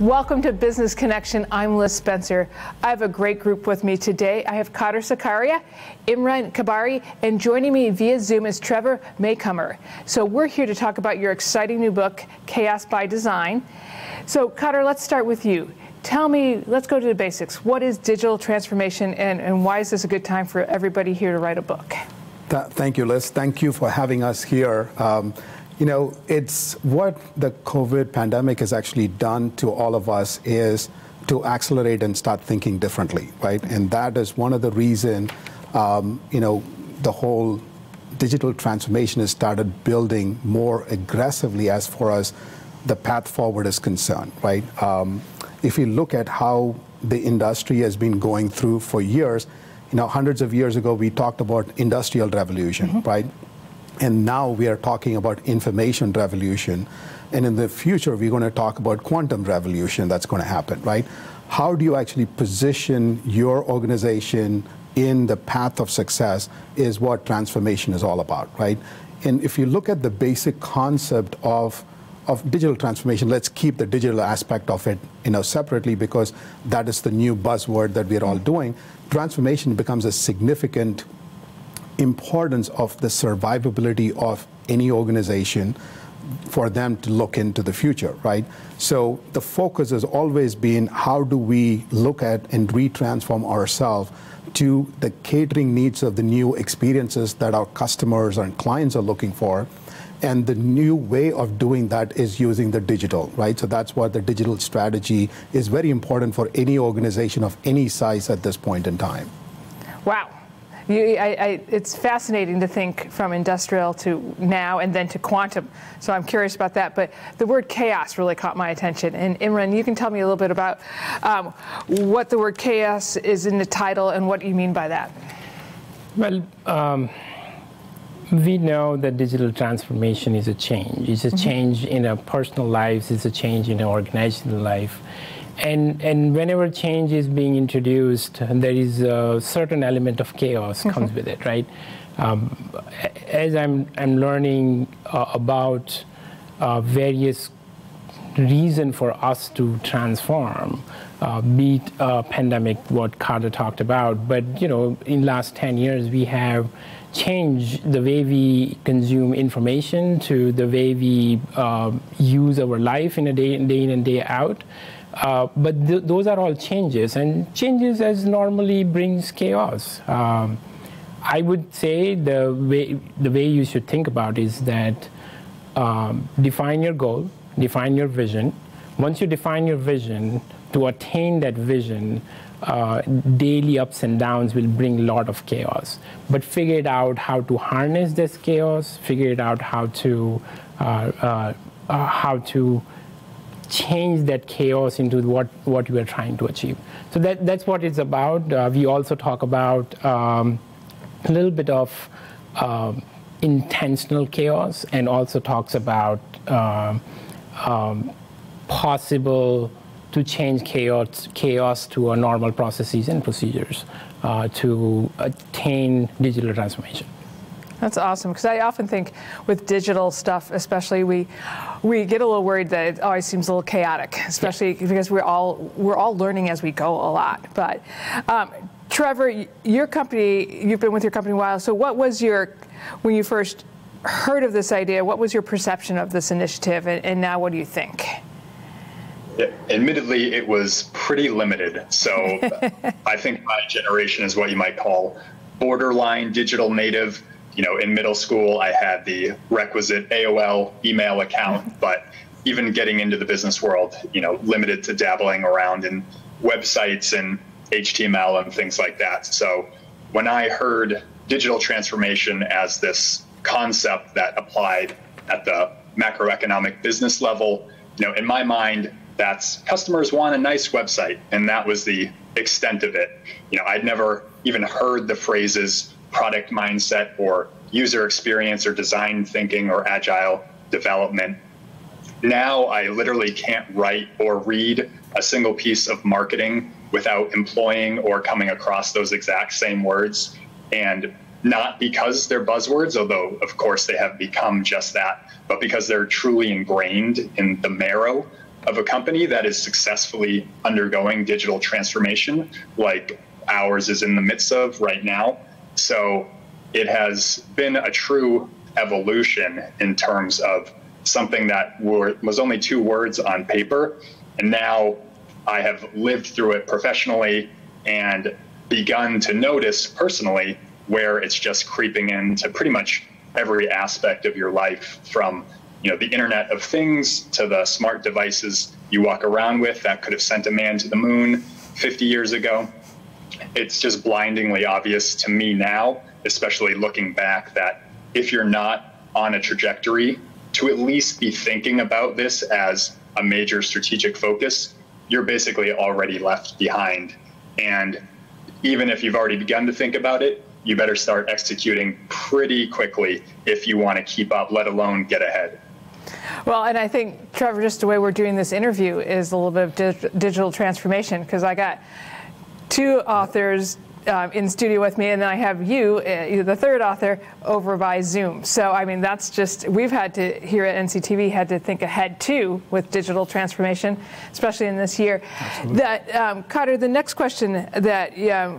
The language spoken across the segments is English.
Welcome to Business Connection. I'm Liz Spencer. I have a great group with me today. I have Kader Sakkaria, Imran, Karbhari, and joining me via Zoom is Trevor, Macomber. So we're here to talk about your exciting new book, Chaos by Design. So Kader, let's start with you. Tell me, let's go to the basics. What is digital transformation, and why is this a good time for everybody here to write a book? Thank you, Liz. Thank you for having us here. You know, it's what the COVID pandemic has actually done to all of us is to accelerate and start thinking differently, right? And that is one of the reasons, you know, the whole digital transformation has started building more aggressively as far as the path forward is concerned, right? If you look at how the industry has been going through for years, you know, hundreds of years ago, we talked about industrial revolution, right? And now we are talking about information revolution. And in the future, we're going to talk about quantum revolution that's going to happen, right? How do you actually position your organization in the path of success is what transformation is all about, right? And if you look at the basic concept of digital transformation, let's keep the digital aspect of it, you know, separately, because that is the new buzzword that we're all doing. Transformation becomes a significant importance of the survivability of any organization for them to look into the future, right? So the focus has always been how do we look at and retransform ourselves to the catering needs of the new experiences that our customers and clients are looking for. And the new way of doing that is using the digital, right? So that's what the digital strategy is very important for any organization of any size at this point in time. Wow. It's fascinating to think from industrial to now and then to quantum. So I'm curious about that. But the word chaos really caught my attention. And Imran, you can tell me a little bit about what the word chaos is in the title and what you mean by that. Well, we know that digital transformation is a change. It's a change in our personal lives. It's a change in our organizational life. And whenever change is being introduced, there is a certain element of chaos comes with it, right? As I'm learning about various reasons for us to transform, be it pandemic, what Kader talked about, but you know, in the last 10 years, we have changed the way we consume information to the way we use our life in a day in and day out. But those are all changes, and changes as normally brings chaos. I would say the way you should think about is that define your goal, define your vision. Once you define your vision, to attain that vision, daily ups and downs will bring a lot of chaos. But figure it out how to harness this chaos, figure it out how to change that chaos into what we are trying to achieve. So that's what it's about. We also talk about a little bit of intentional chaos, and also talks about possible to change chaos to a normal processes and procedures to attain digital transformation. That's awesome, because I often think with digital stuff, especially, we get a little worried that it always seems a little chaotic, especially because we're all learning as we go a lot. But Trevor, your company, you've been with your company a while. So what was when you first heard of this idea, what was your perception of this initiative, and now what do you think? Yeah, admittedly, it was pretty limited. So I think my generation is what you might call borderline digital native. You know, in middle school, I had the requisite AOL email account, but even getting into the business world, you know, limited to dabbling around in websites and HTML and things like that. So when I heard digital transformation as this concept that applied at the macroeconomic business level, you know, in my mind, that's customers want a nice website, and that was the extent of it. You know, I'd never even heard the phrases product mindset or user experience or design thinking or agile development. Now I literally can't write or read a single piece of marketing without employing or coming across those exact same words. And not because they're buzzwords, although of course they have become just that, but because they're truly ingrained in the marrow of a company that is successfully undergoing digital transformation like ours is in the midst of right now. So it has been a true evolution in terms of something that was only 2 words on paper. And now I have lived through it professionally and begun to notice personally where it's just creeping into pretty much every aspect of your life, from the Internet of Things to the smart devices you walk around with that could have sent a man to the moon 50 years ago. It's just blindingly obvious to me now, especially looking back, that if you're not on a trajectory to at least be thinking about this as a major strategic focus, you're basically already left behind. And even if you've already begun to think about it, you better start executing pretty quickly if you want to keep up, let alone get ahead. Well, and I think, Trevor, just the way we're doing this interview is a little bit of digital transformation, because I got 2 authors in studio with me, and then I have you, the 3rd author, over by Zoom. So, I mean, that's just, we've had to, here at NCTV, had to think ahead too with digital transformation, especially in this year. Absolutely. That, Kader, the next question that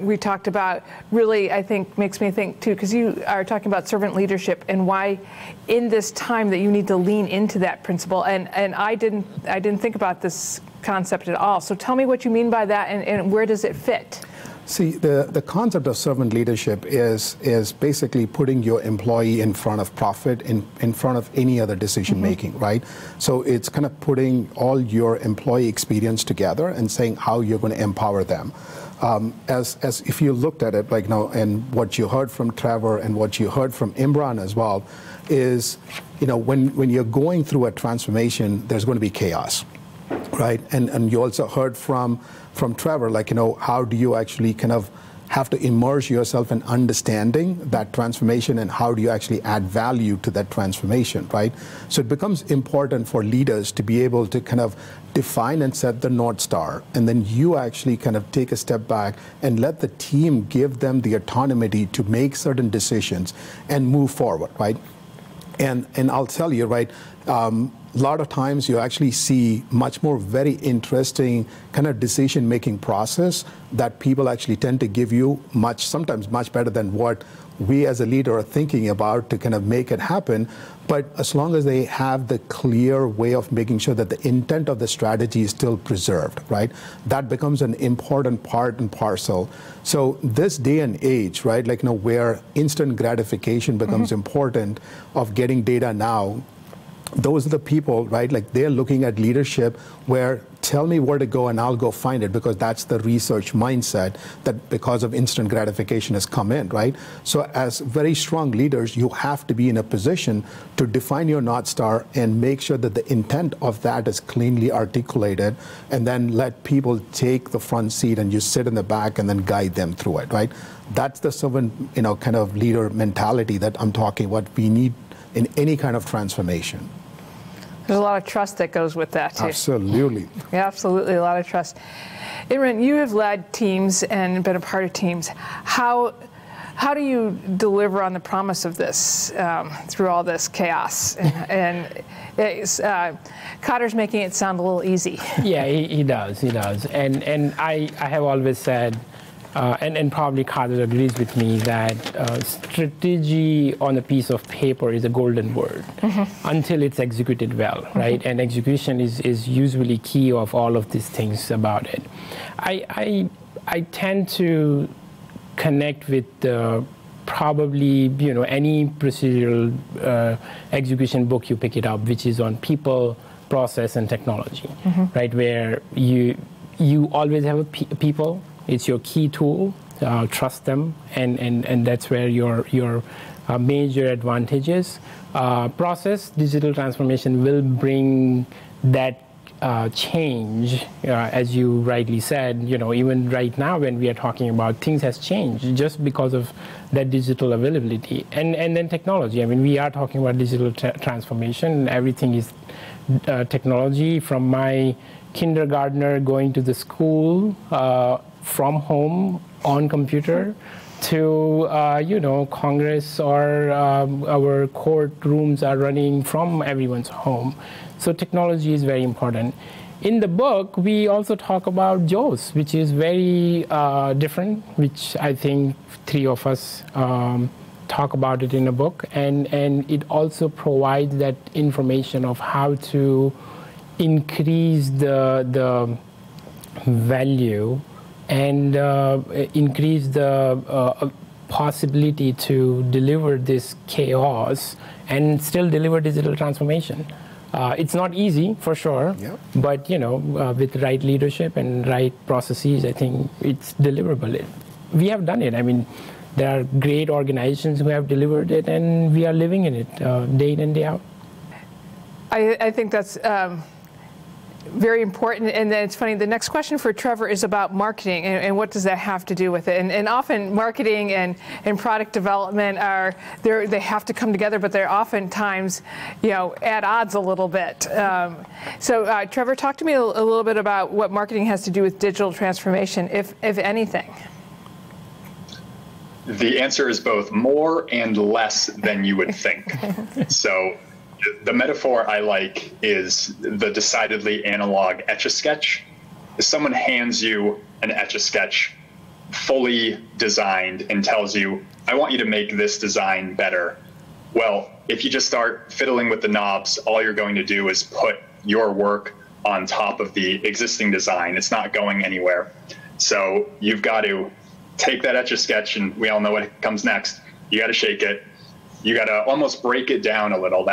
we talked about really, I think, makes me think too, because you are talking about servant leadership and why in this time that you need to lean into that principle. And I didn't think about this concept at all. So tell me what you mean by that, and where does it fit? See, the concept of servant leadership is basically putting your employee in front of profit, in front of any other decision making, right? So it's kind of putting all your employee experience together and saying how you're going to empower them. As if you looked at it like now, and what you heard from Trevor and what you heard from Imran as well, is when you're going through a transformation, there's going to be chaos, right? And you also heard from Trevor, like, how do you actually kind of have to immerse yourself in understanding that transformation, and how do you actually add value to that transformation, right? So it becomes important for leaders to be able to kind of define and set the North Star, and then you actually kind of take a step back and let the team give them the autonomy to make certain decisions and move forward, right? And I'll tell you, right, a lot of times you actually see much more very interesting kind of decision-making process that people actually tend to give you sometimes much better than what we as a leader are thinking about to kind of make it happen. But as long as they have the clear way of making sure that the intent of the strategy is still preserved, right? That becomes an important part and parcel. So this day and age, right, like, where instant gratification becomes important of getting data now, those are the people, right, like they're looking at leadership where tell me where to go and I'll go find it, because that's the research mindset that because of instant gratification has come in, right? So as very strong leaders, you have to be in a position to define your North Star and make sure that the intent of that is cleanly articulated, and then let people take the front seat and you sit in the back and then guide them through it, right? That's the servant, kind of leader mentality that I'm talking about we need in any kind of transformation. There's a lot of trust that goes with that, too. Absolutely. Yeah, absolutely, a lot of trust. Imran, you have led teams and been a part of teams. How do you deliver on the promise of this through all this chaos? And Kader's making it sound a little easy. Yeah, he does. And I have always said, and probably Kader agrees with me, that strategy on a piece of paper is a golden word until it's executed well, right? And execution is usually key of all of these things about it. I tend to connect with probably any procedural execution book you pick it up, which is on people, process, and technology, right? Where you always have people. It's your key tool. Trust them, and that's where your major advantage is. Process digital transformation will bring that change, as you rightly said. Even right now when we are talking about, things has changed just because of that digital availability, and then technology. I mean, we are talking about digital transformation. Everything is technology, from my kindergartner going to the school from home on computer, to, Congress, or our courtrooms are running from everyone's home. So technology is very important. In the book, we also talk about JAWS, which is very different, which I think three of us talk about it in a book. And it also provides that information of how to increase the value and increase the possibility to deliver this chaos and still deliver digital transformation. It's not easy, for sure, but with right leadership and right processes, I think it's deliverable. We have done it. I mean, there are great organizations who have delivered it, and we are living in it day in and day out. I think that's very important. And then it's funny, the next question for Trevor is about marketing and what does that have to do with it. And often marketing and product development they have to come together, but they're oftentimes, at odds a little bit. So Trevor, talk to me a little bit about what marketing has to do with digital transformation, if anything. The answer is both more and less than you would think. So the metaphor I like is the decidedly analog Etch-a-Sketch. If someone hands you an Etch-a-Sketch fully designed and tells you, I want you to make this design better. Well, if you just start fiddling with the knobs, all you're going to do is put your work on top of the existing design. It's not going anywhere. So you've got to take that Etch-a-Sketch, and we all know what comes next. You got to shake it. You got to almost break it down a little.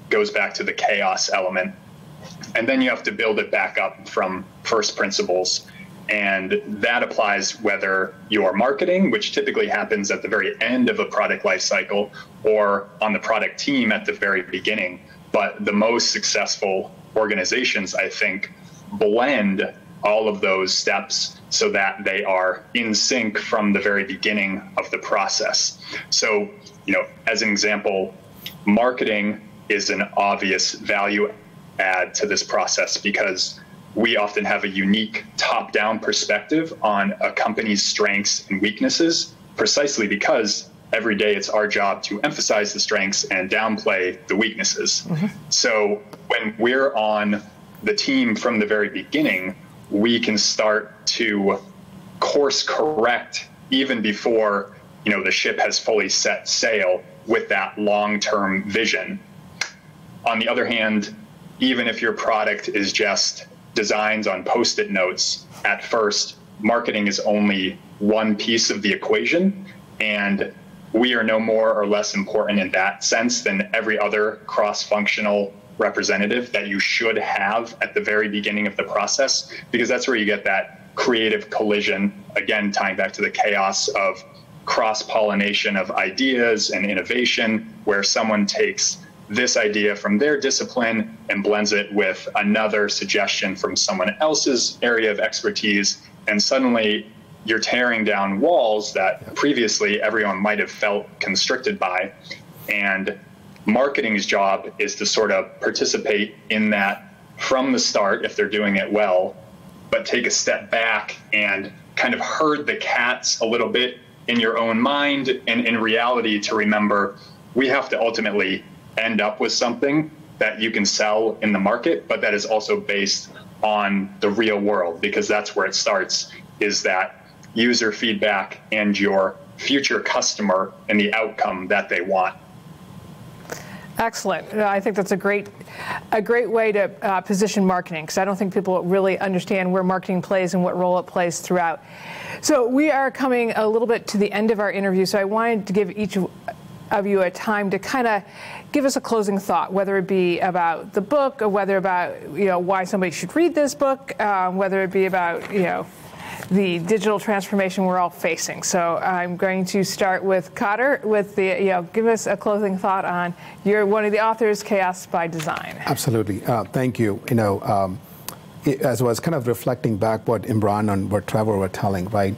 Goes back to the chaos element. And then you have to build it back up from first principles. And that applies whether you're marketing, which typically happens at the very end of a product lifecycle, or on the product team at the very beginning. But the most successful organizations, I think, blend all of those steps so that they are in sync from the very beginning of the process. So, as an example, marketing is an obvious value add to this process because we often have a unique top-down perspective on a company's strengths and weaknesses, precisely because every day it's our job to emphasize the strengths and downplay the weaknesses. Mm-hmm. So when we're on the team from the very beginning, we can start to course correct even before the ship has fully set sail with that long-term vision. On the other hand, even if your product is just designs on Post-it notes, at first, marketing is only one piece of the equation, and we are no more or less important in that sense than every other cross-functional representative that you should have at the very beginning of the process, because that's where you get that creative collision, again, tying back to the chaos of cross-pollination of ideas and innovation, where someone takes this idea from their discipline and blends it with another suggestion from someone else's area of expertise. And suddenly you're tearing down walls that previously everyone might have felt constricted by. And marketing's job is to sort of participate in that from the start if they're doing it well, but take a step back and kind of herd the cats a little bit in your own mind and in reality to remember we have to ultimately end up with something that you can sell in the market, but that is also based on the real world, because that's where it starts, is that user feedback and your future customer and the outcome that they want. Excellent. I think that's a great way to position marketing, because I don't think people really understand where marketing plays and what role it plays throughout. So we are coming a little bit to the end of our interview, so I wanted to give each of you a time to kind of give us a closing thought, whether it be about the book or whether about why somebody should read this book, whether it be about the digital transformation we're all facing. So I'm going to start with Kader with the give us a closing thought on you're one of the authors, Chaos by Design. Absolutely, thank you. As I was kind of reflecting back what Imran and what Trevor were telling, right?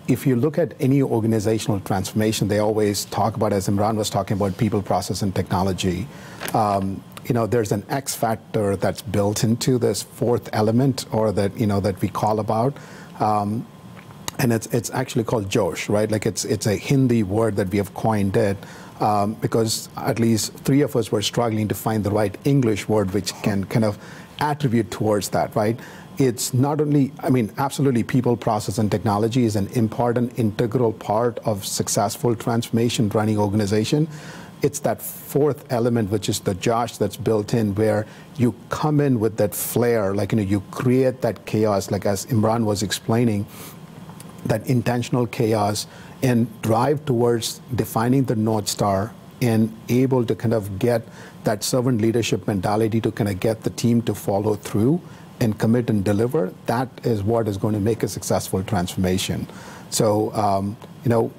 If you look at any organizational transformation, they always talk about, as Imran was talking about, people, process, and technology. There's an X factor that's built into this fourth element, or that that we call about. and it's actually called Josh, right? Like it's a Hindi word that we have coined it because at least 3 of us were struggling to find the right English word which can kind of attribute towards that, right? It's not only, I mean, absolutely people, process, and technology is an important integral part of successful transformation running organization. It's that fourth element, which is the Josh that's built in, where you come in with that flair, like, you create that chaos, like as Imran was explaining, that intentional chaos, and drive towards defining the North Star and able to kind of get that servant leadership mentality to kind of get the team to follow through and commit and deliver. That is what is going to make a successful transformation. So,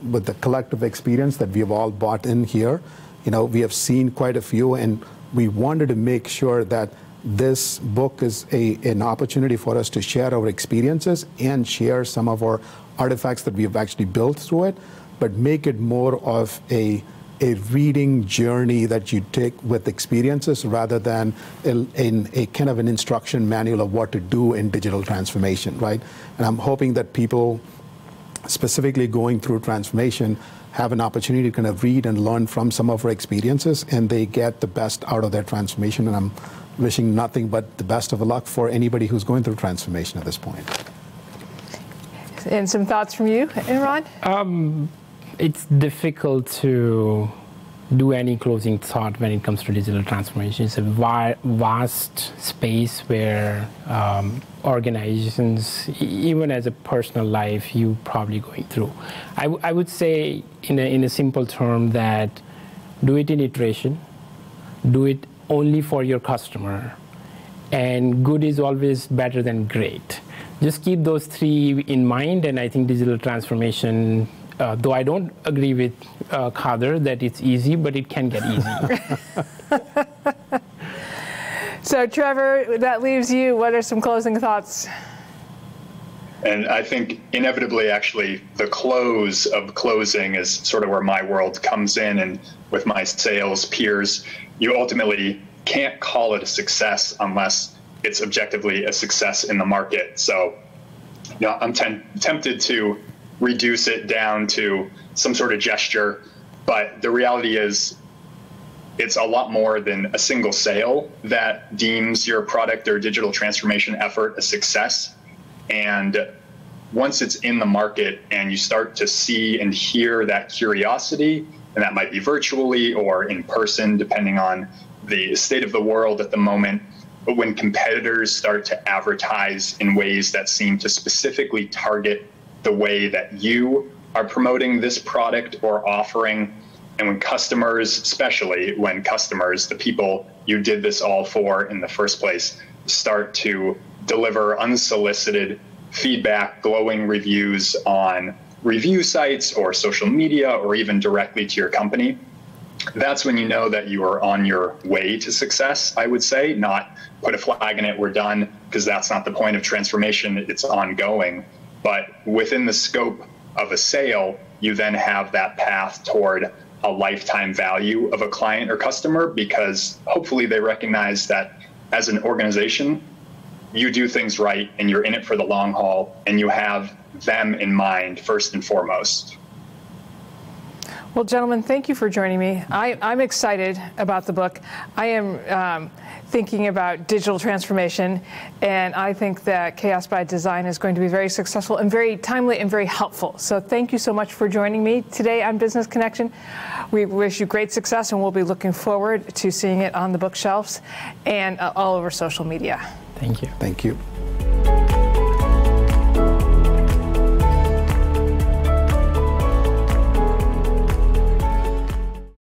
with the collective experience that we have all bought in here, we have seen quite a few, and we wanted to make sure that this book is an opportunity for us to share our experiences and share some of our artifacts that we have actually built through it, but make it more of a reading journey that you take with experiences rather than a kind of an instruction manual of what to do in digital transformation, right? And I'm hoping that people specifically going through transformation have an opportunity to kind of read and learn from some of our experiences, and they get the best out of their transformation. And I'm wishing nothing but the best of luck for anybody who's going through transformation at this point. And some thoughts from you, Imran? It's difficult to do any closing thought when it comes to digital transformation. It's a vast space where organizations, even as a personal life, you probably going through. I would say in a simple term that do it in iteration, do it only for your customer, and good is always better than great. Just keep those three in mind, and I think digital transformation, though I don't agree with Kader that it's easy, but it can get easy. So Trevor, that leaves you. What are some closing thoughts? And I think inevitably, actually, the close of closing is sort of where my world comes in. And with my sales peers, you ultimately can't call it a success unless it's objectively a success in the market. So, I'm tempted to reduce it down to some sort of gesture, but the reality is it's a lot more than a single sale that deems your product or digital transformation effort a success. And once it's in the market and you start to see and hear that curiosity, and that might be virtually or in person, depending on the state of the world at the moment, but when competitors start to advertise in ways that seem to specifically target the way that you are promoting this product or offering, and when customers, especially when customers, the people you did this all for in the first place, start to deliver unsolicited feedback, glowing reviews on review sites or social media or even directly to your company, that's when you know that you are on your way to success, I would say. Not put a flag in it, we're done, because that's not the point of transformation, it's ongoing. But within the scope of a sale, you then have that path toward a lifetime value of a client or customer, because hopefully they recognize that as an organization, you do things right and you're in it for the long haul and you have them in mind first and foremost. Well, gentlemen, thank you for joining me. I'm excited about the book. I am thinking about digital transformation, and I think that Chaos by Design is going to be very successful and very timely and very helpful. So thank you so much for joining me today on Business Connection. We wish you great success, and we'll be looking forward to seeing it on the bookshelves and all over social media. Thank you. Thank you.